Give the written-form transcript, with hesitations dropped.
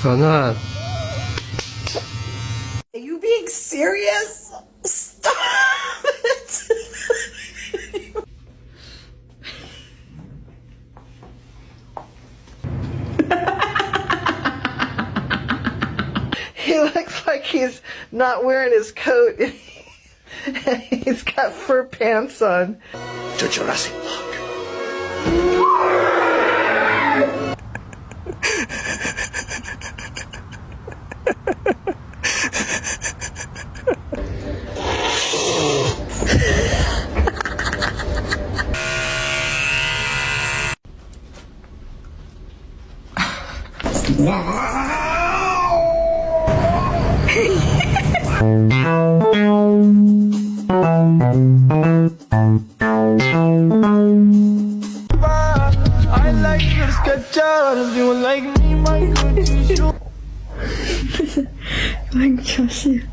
Oh no. Are you being serious? Stop it! He looks like he's not wearing his coat. He's got fur pants on. To Jurassic Park. I like your sketchers, you like me, my Gucci shoes. Like Josie.